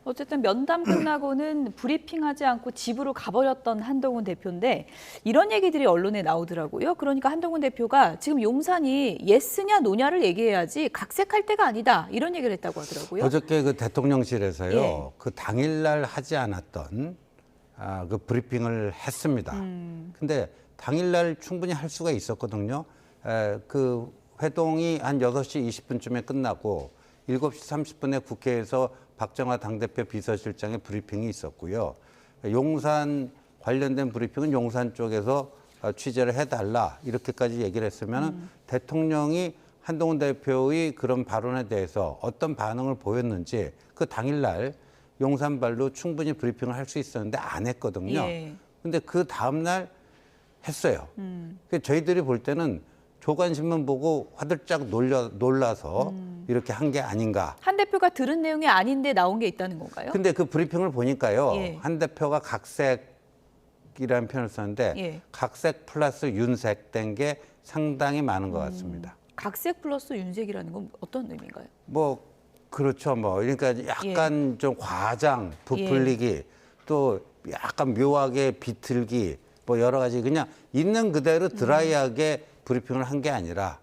어쨌든 면담 끝나고는 브리핑하지 않고 집으로 가버렸던 한동훈 대표인데 이런 얘기들이 언론에 나오더라고요. 그러니까 한동훈 대표가 지금 용산이 예스냐 노냐를 얘기해야지 각색할 때가 아니다. 이런 얘기를 했다고 하더라고요. 어저께 그 대통령실에서요. 예. 그 당일날 하지 않았던 그 브리핑을 했습니다. 근데 당일날 충분히 할 수가 있었거든요. 그 회동이 한 6시 20분쯤에 끝나고 7시 30분에 국회에서 박정화 당대표 비서실장의 브리핑이 있었고요. 용산 관련된 브리핑은 용산 쪽에서 취재를 해달라 이렇게까지 얘기를 했으면 대통령이 한동훈 대표의 그런 발언에 대해서 어떤 반응을 보였는지 그 당일날 용산발로 충분히 브리핑을 할 수 있었는데 안 했거든요. 예. 근데 그 다음날 했어요. 저희들이 볼 때는 조간신문 보고 화들짝 놀라서 이렇게 한 게 아닌가. 한 대표가 들은 내용이 아닌데 나온 게 있다는 건가요? 근데 그 브리핑을 보니까요. 예. 한 대표가 각색이라는 표현을 썼는데 예. 각색 플러스 윤색 된 게 상당히 많은 것 같습니다. 각색 플러스 윤색이라는 건 어떤 의미인가요? 뭐 그렇죠. 뭐 그러니까 약간 좀 과장, 부풀리기 또 약간 묘하게 비틀기 뭐 여러 가지 그냥 있는 그대로 드라이하게 브리핑을 한 게 아니라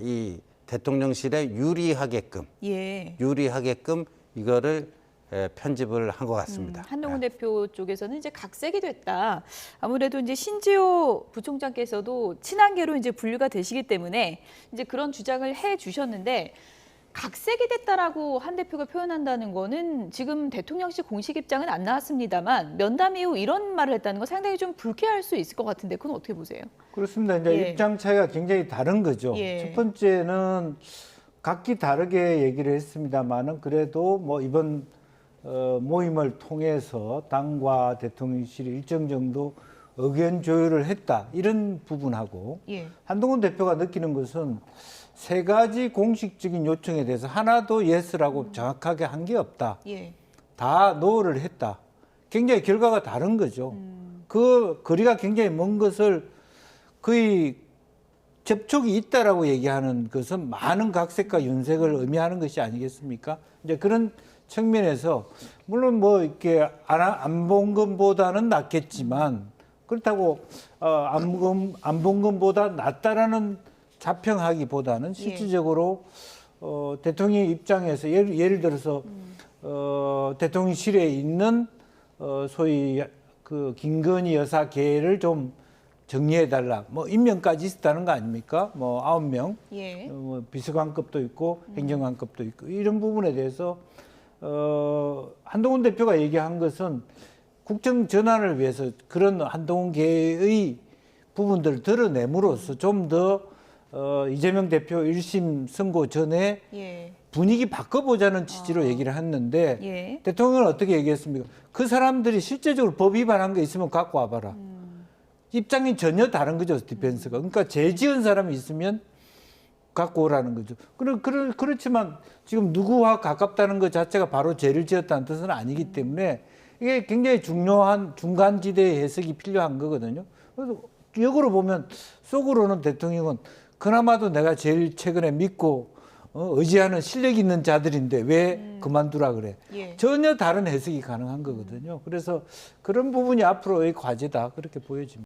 이 대통령실에 유리하게끔 이거를 편집을 한 것 같습니다. 한동훈 대표 쪽에서는 이제 각색이 됐다. 아무래도 이제 신지호 부총장께서도 친한계로 이제 분류가 되시기 때문에 이제 그런 주장을 해 주셨는데 각색이 됐다라고 한 대표가 표현한다는 거는 지금 대통령실 공식 입장은 안 나왔습니다만 면담 이후 이런 말을 했다는 건 상당히 좀 불쾌할 수 있을 것 같은데 그건 어떻게 보세요? 그렇습니다. 이제 예. 입장 차이가 굉장히 다른 거죠. 예. 첫 번째는 각기 다르게 얘기를 했습니다만은 그래도 뭐 이번 모임을 통해서 당과 대통령실이 일정 정도 의견 조율을 했다 이런 부분하고 예. 한동훈 대표가 느끼는 것은 세 가지 공식적인 요청에 대해서 하나도 예스라고 정확하게 한 게 없다. 예. 다 노를 했다. 굉장히 결과가 다른 거죠. 그 거리가 굉장히 먼 것을 거의 접촉이 있다라고 얘기하는 것은 많은 각색과 윤색을 의미하는 것이 아니겠습니까? 이제 그런 측면에서 물론 뭐 이렇게 안 본 것보다는 낫겠지만 그렇다고 안 본 것보다 낫다라는 자평하기보다는 실질적으로 대통령 입장에서 예를 들어서 대통령실에 있는 소위 그 김건희 여사 계를 좀 정리해달라. 뭐 임명까지 있었다는 거 아닙니까? 뭐 9명, 예. 뭐 비서관급도 있고 행정관급도 있고 이런 부분에 대해서 한동훈 대표가 얘기한 것은 국정 전환을 위해서 그런 한동훈 계의 부분들을 드러냄으로써 좀 더 이재명 대표 1심 선고 전에 예. 분위기 바꿔보자는 취지로 얘기를 했는데 예. 대통령은 어떻게 얘기했습니까? 그 사람들이 실제적으로 법 위반한 게 있으면 갖고 와봐라. 입장이 전혀 다른 거죠, 디펜스가. 그러니까 죄 지은 사람이 있으면 갖고 오라는 거죠. 그렇지만 지금 누구와 가깝다는 것 자체가 바로 죄를 지었다는 뜻은 아니기 때문에 이게 굉장히 중요한 중간지대의 해석이 필요한 거거든요. 그래서 역으로 보면 속으로는 대통령은 그나마도 내가 제일 최근에 믿고 의지하는 실력 있는 자들인데 왜 그만두라 그래. 예. 전혀 다른 해석이 가능한 거거든요. 그래서 그런 부분이 앞으로의 과제다 그렇게 보여집니다.